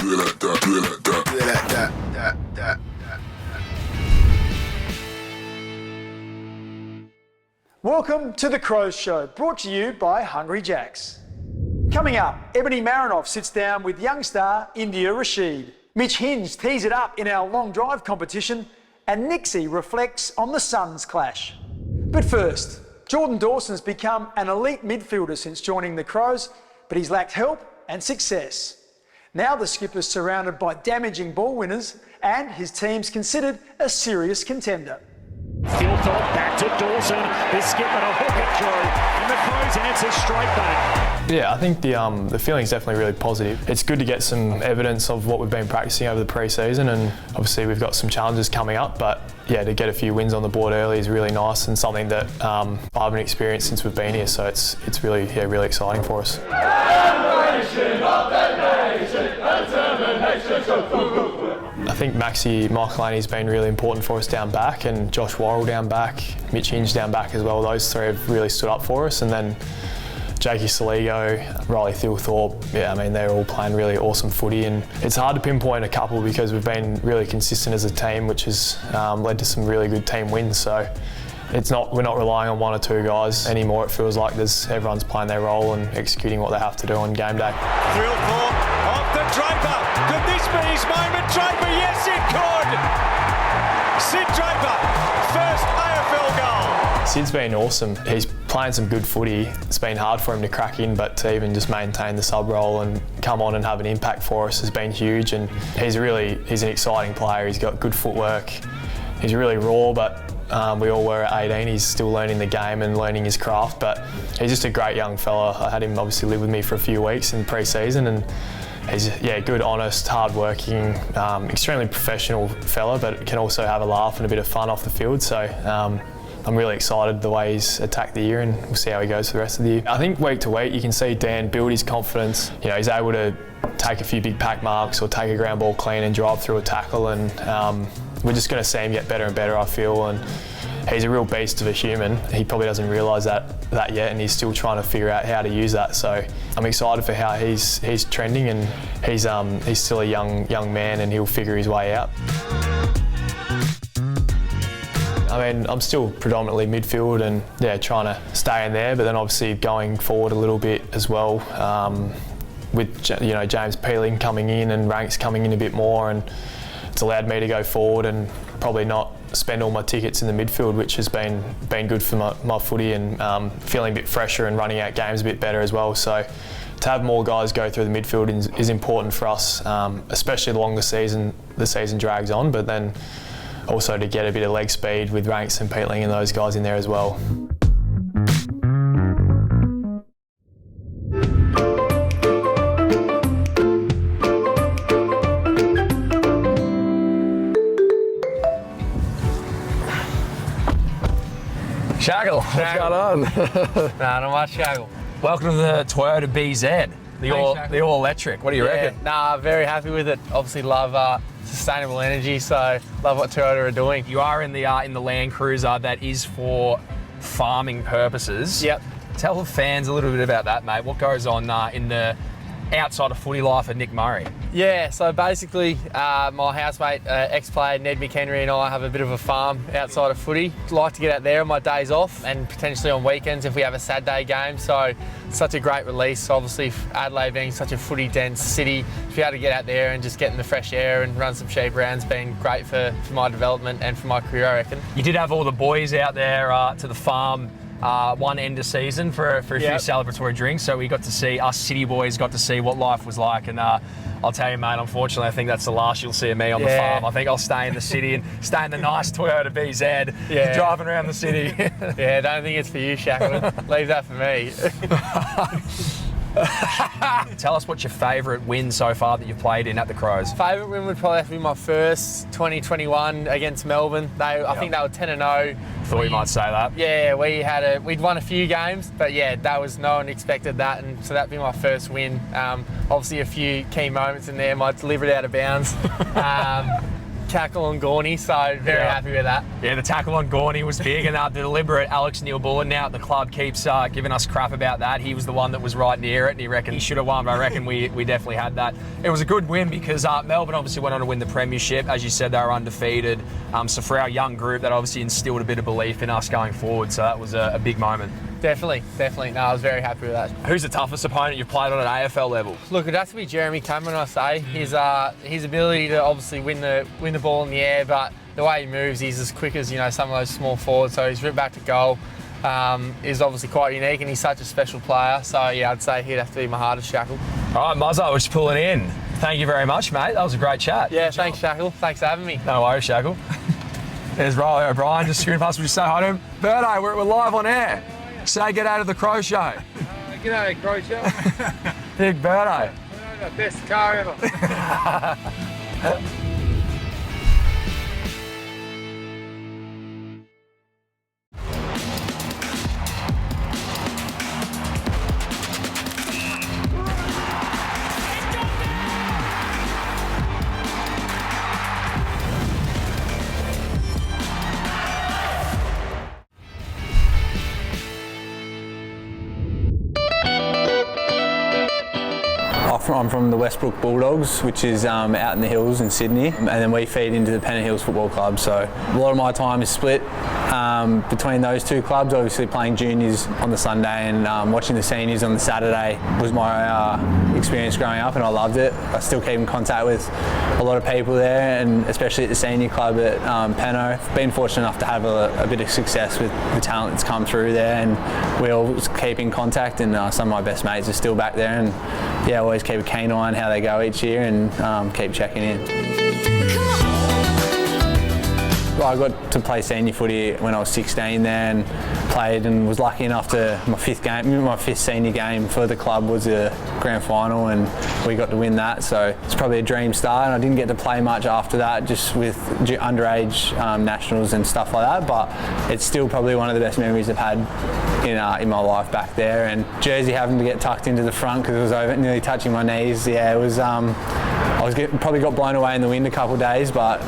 do it like that, do it like that, do it like that. Welcome to The Crows Show, brought to you by Hungry Jacks. Coming up, Ebony Marinoff sits down with young star India Rasheed. Mitch Hinge tees it up in our long drive competition, and Nixie reflects on the Suns clash. But first, Jordan Dawson's become an elite midfielder since joining the Crows, but he's lacked help and success. Now the skipper's surrounded by damaging ball winners, and his team's considered a serious contender. Philthorpe back to Dawson. The skipper to hook it through, and the Crows answer straight back. Yeah, I think the feeling's definitely really positive. It's good to get some evidence of what we've been practicing over the pre-season, and obviously we've got some challenges coming up, but yeah, to get a few wins on the board early is really nice and something that I haven't experienced since we've been here, so it's really exciting for us. I think Maxi Michaelini's been really important for us down back, and Josh Worrell down back, Mitch Hinge down back as well. Those three have really stood up for us, and then Jakey Saligo, Riley Philthorpe, yeah, I mean, they're all playing really awesome footy, and it's hard to pinpoint a couple because we've been really consistent as a team, which has led to some really good team wins. So we're not relying on one or two guys anymore. It feels like everyone's playing their role and executing what they have to do on game day. Philthorpe off the Draper. Could this be his moment? Draper, yes it could. Sid Draper, first AFL goal. Sid's been awesome. He's playing some good footy. It's been hard for him to crack in, but to even just maintain the sub role and come on and have an impact for us has been huge. And he's an exciting player. He's got good footwork. He's really raw, but we all were at 18. He's still learning the game and learning his craft, but he's just a great young fella. I had him obviously live with me for a few weeks in pre-season, and he's good, honest, hard-working, extremely professional fella, but can also have a laugh and a bit of fun off the field. So I'm really excited the way he's attacked the year, and we'll see how he goes for the rest of the year. I think week to week you can see Dan build his confidence. You know, he's able to take a few big pack marks or take a ground ball clean and drive through a tackle, and we're just going to see him get better and better, I feel. And he's a real beast of a human. He probably doesn't realise that yet, and he's still trying to figure out how to use that. So I'm excited for how he's trending, and he's still a young man, and he'll figure his way out. I mean, I'm still predominantly midfield and trying to stay in there, but then obviously going forward a little bit as well, with James Peeling coming in and Ranks coming in a bit more, and it's allowed me to go forward and probably not spend all my tickets in the midfield, which has been good for my footy, and feeling a bit fresher and running out games a bit better as well. So to have more guys go through the midfield is important for us, especially the longer the season drags on, but then also to get a bit of leg speed with Ranks and Peeling and those guys in there as well. Shaggle, what's going on? Nah, not much, Shaggle. Welcome to the Toyota BZ, the all electric. What do you reckon? Nah, very happy with it. Obviously love sustainable energy, so love what Toyota are doing. You are in the Land Cruiser that is for farming purposes. Yep. Tell the fans a little bit about that, mate. What goes on in the outside of footy life of Nick Murray? Yeah, so basically my housemate, ex-player Ned McHenry, and I have a bit of a farm outside of footy. Like to get out there on my days off and potentially on weekends if we have a Saturday game. So it's such a great release. Obviously Adelaide being such a footy dense city, to be able to get out there and just get in the fresh air and run some sheep rounds been great for my development and for my career, I reckon. You did have all the boys out there to the farm one end of season for a few celebratory drinks, so we got to see, us city boys got to see what life was like, and I'll tell you, mate, unfortunately I think that's the last you'll see of me on the farm. I think I'll stay in the city and stay in the nice Toyota BZ, driving around the city. Yeah, I don't think it's for you, Shaq. Leave that for me. Tell us what's your favourite win so far that you've played in at the Crows. Favourite win would probably have to be my first 2021 against Melbourne. I think they were 10-0. Thought you might say that. Yeah, we'd won a few games, but yeah, no one expected that, and so that'd be my first win. Obviously a few key moments in there, might deliver it out of bounds. tackle on Gorney, so very happy with that. Yeah, the tackle on Gorney was big, and the deliberate Alex Neil-Borden now at the club keeps giving us crap about that. He was the one that was right near it, and he reckoned he should have won, but I reckon we definitely had that. It was a good win because Melbourne obviously went on to win the premiership. As you said, they were undefeated. So for our young group, that obviously instilled a bit of belief in us going forward, so that was a big moment. Definitely. No, I was very happy with that. Who's the toughest opponent you've played on at AFL level? Look, it'd have to be Jeremy Cameron, I say. His ability to obviously win the ball in the air, but the way he moves, he's as quick as some of those small forwards. So his rip back to goal is obviously quite unique, and he's such a special player. So yeah, I'd say he'd have to be my hardest, Shackle. All right, Muzzo, we're just pulling in. Thank you very much, mate. That was a great chat. Yeah, thanks, Shackle. Thanks for having me. No worries, Shackle. There's Riley O'Brien just screwing past. Would you say hi to him? Birdo, we're live on air. Say get out of the Crow Show. G'day, Crow Show. Big Birdo. Best car ever. I'm from the Westbrook Bulldogs, which is out in the hills in Sydney, and then we feed into the Pennant Hills Football Club. So a lot of my time is split between those two clubs. Obviously playing juniors on the Sunday and watching the seniors on the Saturday was my experience growing up, and I loved it. I still keep in contact with a lot of people there, and especially at the senior club at Penno. I've been fortunate enough to have a bit of success with the talent that's come through there, and we all keep in contact, and some of my best mates are still back there, and yeah, I always keep a keen eye on how they go each year and keep checking in. I got to play senior footy when I was 16 there, and played and was lucky enough to my fifth senior game for the club was a grand final, and we got to win that. So it's probably a dream start, and I didn't get to play much after that, just with underage nationals and stuff like that. But it's still probably one of the best memories I've had in my life back there. And jersey having to get tucked into the front because it was over nearly touching my knees. Yeah, it was. Probably got blown away in the wind a couple of days, but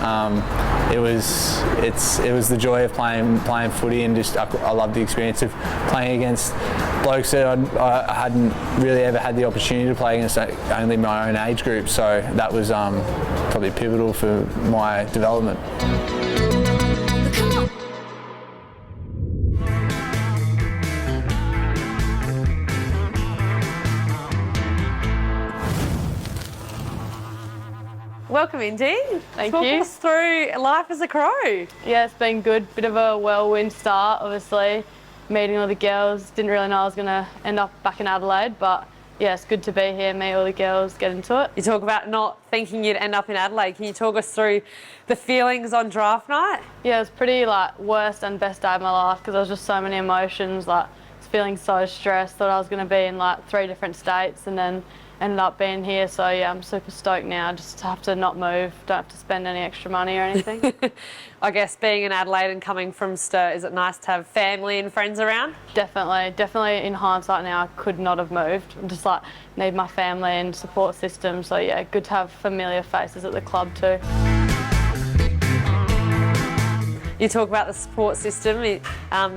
it was the joy of playing footy, and just I love the experience of playing against blokes that I hadn't really ever had the opportunity to play against, only my own age group. So that was probably pivotal for my development. Welcome, Indy. Thank Talk you. us through life as a Crow. Yeah, it's been good. Bit of a whirlwind start, obviously. Meeting all the girls. Didn't really know I was going to end up back in Adelaide, but yeah, it's good to be here, meet all the girls, get into it. You talk about not thinking you'd end up in Adelaide. Can you talk us through the feelings on draft night? Yeah, it was pretty worst and best day of my life because there was just so many emotions. I was feeling so stressed. Thought I was going to be in 3 different states, and then ended up being here. So yeah, I'm super stoked now. Just have to not move. Don't have to spend any extra money or anything. I guess being in Adelaide and coming from Sturt, is it nice to have family and friends around? Definitely. In hindsight now, I could not have moved. I just need my family and support system. So yeah, good to have familiar faces at the club too. You talk about the support system.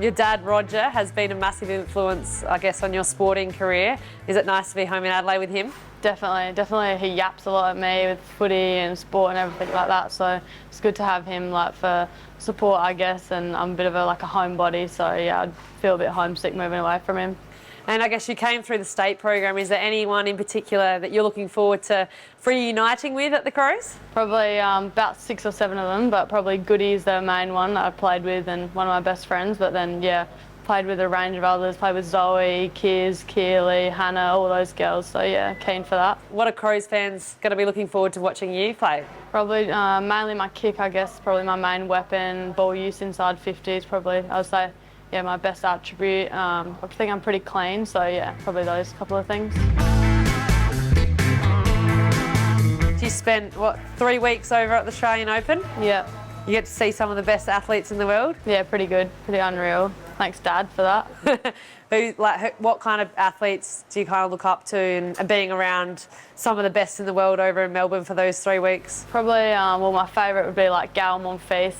Your dad, Roger, has been a massive influence, I guess, on your sporting career. Is it nice to be home in Adelaide with him? Definitely. He yaps a lot at me with footy and sport and everything like that. So it's good to have him for support, I guess. And I'm a bit of a homebody, so yeah, I'd feel a bit homesick moving away from him. And I guess you came through the state program. Is there anyone in particular that you're looking forward to reuniting with at the Crows? Probably about 6 or 7 of them, but probably Goody's the main one that I played with and one of my best friends. But then, yeah, played with a range of others. Played with Zoe, Kiz, Keely, Hannah, all those girls. So, yeah, keen for that. What are Crows fans going to be looking forward to watching you play? Probably mainly my kick, I guess. Probably my main weapon. Ball use inside 50s probably, I would say. Yeah, my best attribute. I think I'm pretty clean, so yeah, probably those couple of things. You spent, 3 weeks over at the Australian Open? Yeah. You get to see some of the best athletes in the world? Yeah, pretty good, pretty unreal. Thanks, Dad, for that. What kind of athletes do you kind of look up to, and being around some of the best in the world over in Melbourne for those 3 weeks? Probably, my favourite would be like Gal Monfils.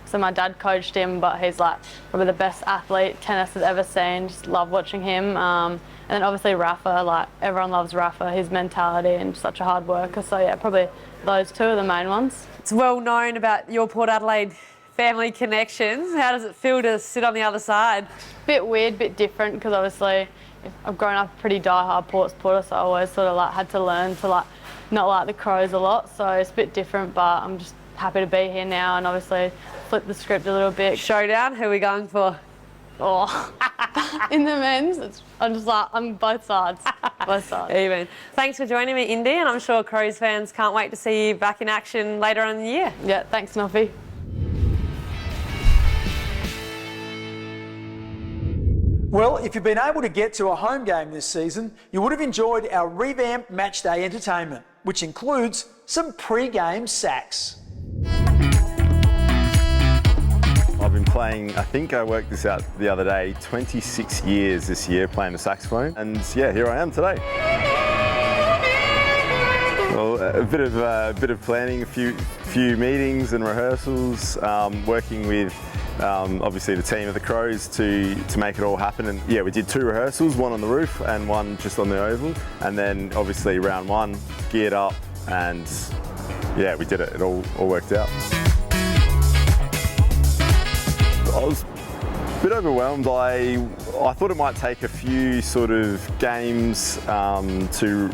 So my dad coached him, but he's like probably the best athlete tennis has ever seen. Just love watching him. And then obviously Rafa, like everyone loves Rafa, his mentality and such a hard worker. So yeah, probably those two are the main ones. It's well known about your Port Adelaide family connections. How does it feel to sit on the other side? Bit weird, bit different, because obviously I've grown up a pretty die-hard Port supporter, so I always sort of like had to learn to like not like the Crows a lot. So it's a bit different, but I'm just happy to be here now and obviously flip the script a little bit. Showdown, who are we going for? Oh, in the men's, I'm just like, I'm both sides. Both sides. Even. Thanks for joining me, Indy, and I'm sure Crows fans can't wait to see you back in action later on in the year. Yeah, thanks, Noffy. Well, if you've been able to get to a home game this season, you would have enjoyed our revamped matchday entertainment, which includes some pre-game sacks. I've been playing, I think I worked this out the other day, 26 years this year playing the saxophone, and yeah, here I am today. Well, a bit of planning, a few meetings and rehearsals, working with obviously the team of the Crows to make it all happen. And yeah, we did 2 rehearsals, one on the roof and one just on the oval, and then obviously round 1 geared up, and yeah, we did it. It all worked out. I was a bit overwhelmed. I thought it might take a few sort of games to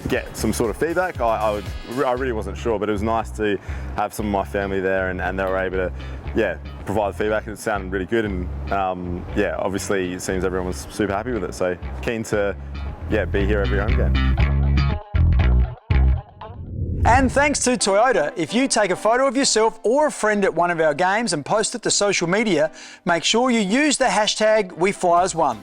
get some sort of feedback. I really wasn't sure, but it was nice to have some of my family there, and they were able to provide feedback, and it sounded really good. And obviously it seems everyone was super happy with it. So keen to be here every home game. And thanks to Toyota, if you take a photo of yourself or a friend at one of our games and post it to social media, make sure you use the hashtag WeFlyAsOne.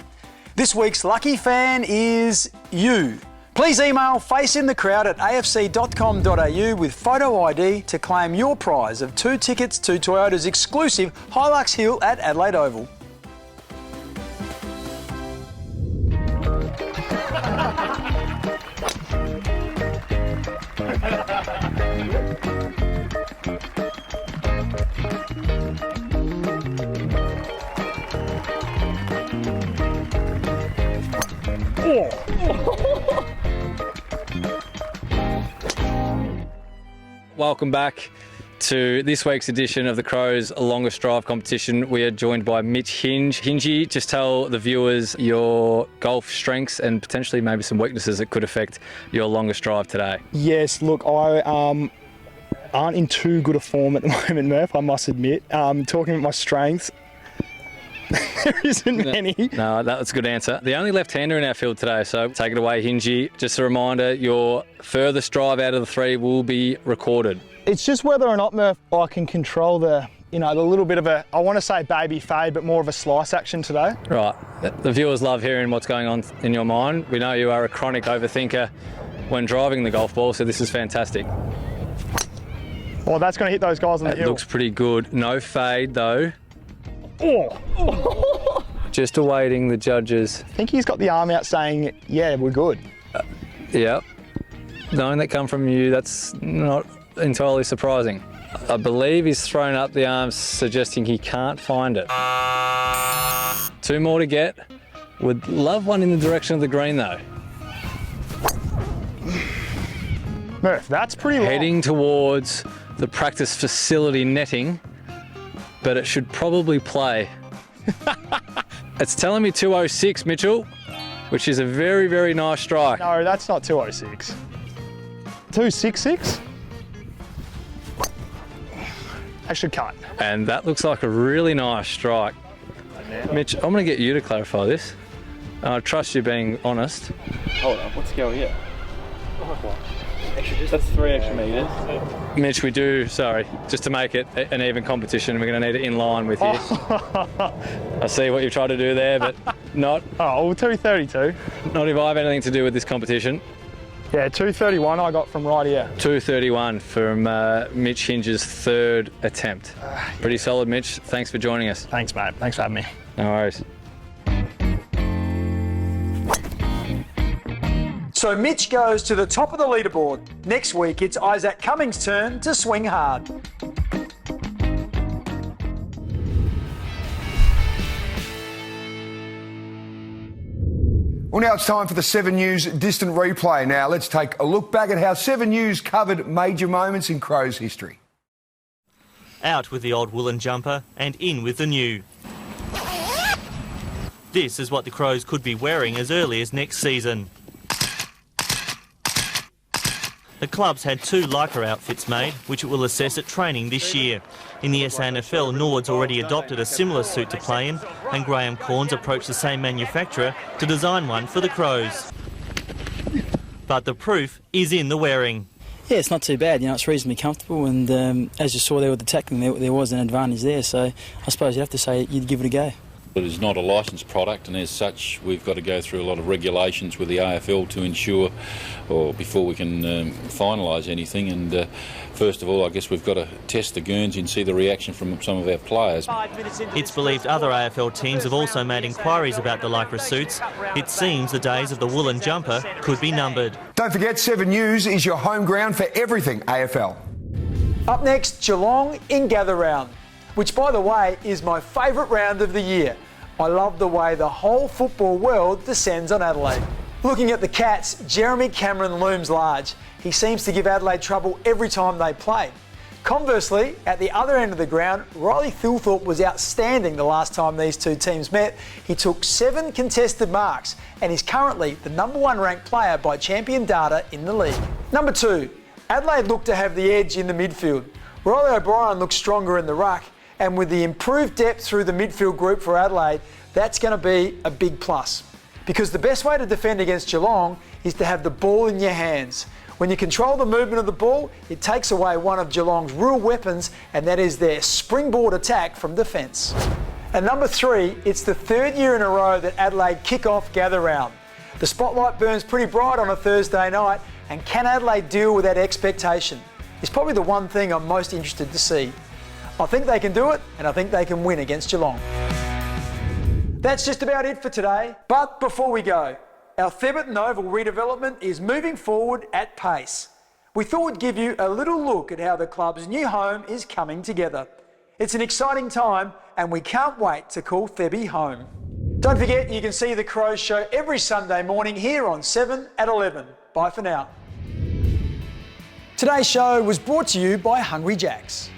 This week's lucky fan is you. Please email faceinthecrowd@afc.com.au with photo ID to claim your prize of 2 tickets to Toyota's exclusive Hilux Hill at Adelaide Oval. Welcome back to this week's edition of the Crows Longest Drive competition. We are joined by Mitch Hinge. Hingy, just tell the viewers your golf strengths and potentially maybe some weaknesses that could affect your longest drive today. Yes, look, I aren't in too good a form at the moment, Murph, I must admit. Talking about my strengths, there isn't many. No, that's a good answer. The only left-hander in our field today, so take it away, Hingy. Just a reminder, your furthest drive out of the 3 will be recorded. It's just whether or not, Murph, I can control the little bit of a, I want to say baby fade, but more of a slice action today. Right. The viewers love hearing what's going on in your mind. We know you are a chronic overthinker when driving the golf ball, so this is fantastic. Well, that's going to hit those guys on the hill. It looks pretty good. No fade, though. Oh. Just awaiting the judges. I think he's got the arm out saying, yeah, we're good. Yeah. Knowing that come from you, that's not entirely surprising. I believe he's thrown up the arms suggesting he can't find it. 2 more to get. Would love one in the direction of the green, though. Murph, that's pretty long. Heading towards the practice facility netting, but it should probably play. It's telling me 206, Mitchell, which is a very, very nice strike. No, that's not 206. 266? I should cut. And that looks like a really nice strike. Mitch, I'm going to get you to clarify this. I trust you being honest. Hold on, what's going here? That's 3 extra metres. Mitch, we do, sorry, just to make it an even competition, we're going to need it in line with you. I see what you've tried to do there, but not. Oh, 232. Not if I have anything to do with this competition. Yeah, 231 I got from right here. 231 from Mitch Hinge's 3rd attempt. Pretty solid, Mitch. Thanks for joining us. Thanks, mate. Thanks for having me. No worries. So Mitch goes to the top of the leaderboard. Next week, it's Isaac Cummings' turn to swing hard. Well, now it's time for the 7 News Distant Replay. Now, let's take a look back at how 7 News covered major moments in Crows history. Out with the old woolen jumper and in with the new. This is what the Crows could be wearing as early as next season. The club's had 2 Lycra outfits made, which it will assess at training this year. In the SANFL, Nord's already adopted a similar suit to play in, and Graham Corns approached the same manufacturer to design one for the Crows. But the proof is in the wearing. Yeah, it's not too bad. You know, it's reasonably comfortable, and as you saw there with the tackling, there was an advantage there. So I suppose you'd have to say you'd give it a go. It is not a licensed product, and as such we've got to go through a lot of regulations with the AFL to ensure, or before we can finalise anything. And first of all, I guess we've got to test the Guernsey and see the reaction from some of our players. It's believed other AFL teams have also made inquiries about the Lycra suits. It seems the days of the woolen jumper could be numbered. Don't forget, 7 News is your home ground for everything AFL. Up next, Geelong in Gather Round, which, by the way, is my favourite round of the year. I love the way the whole football world descends on Adelaide. Looking at the Cats, Jeremy Cameron looms large. He seems to give Adelaide trouble every time they play. Conversely, at the other end of the ground, Riley Thilthorpe was outstanding the last time these two teams met. He took 7 contested marks and is currently the #1 ranked player by Champion Data in the league. Number 2, Adelaide looked to have the edge in the midfield. Riley O'Brien looks stronger in the ruck, and with the improved depth through the midfield group for Adelaide, that's going to be a big plus. Because the best way to defend against Geelong is to have the ball in your hands. When you control the movement of the ball, it takes away one of Geelong's real weapons, and that is their springboard attack from defence. And number 3, it's the 3rd year in a row that Adelaide kick off Gather Round. The spotlight burns pretty bright on a Thursday night, and can Adelaide deal with that expectation? It's probably the one thing I'm most interested to see. I think they can do it, and I think they can win against Geelong. That's just about it for today. But before we go, our Thebarton Oval redevelopment is moving forward at pace. We thought we'd give you a little look at how the club's new home is coming together. It's an exciting time, and we can't wait to call Thebby home. Don't forget, you can see the Crows show every Sunday morning here on 7 at 11. Bye for now. Today's show was brought to you by Hungry Jacks.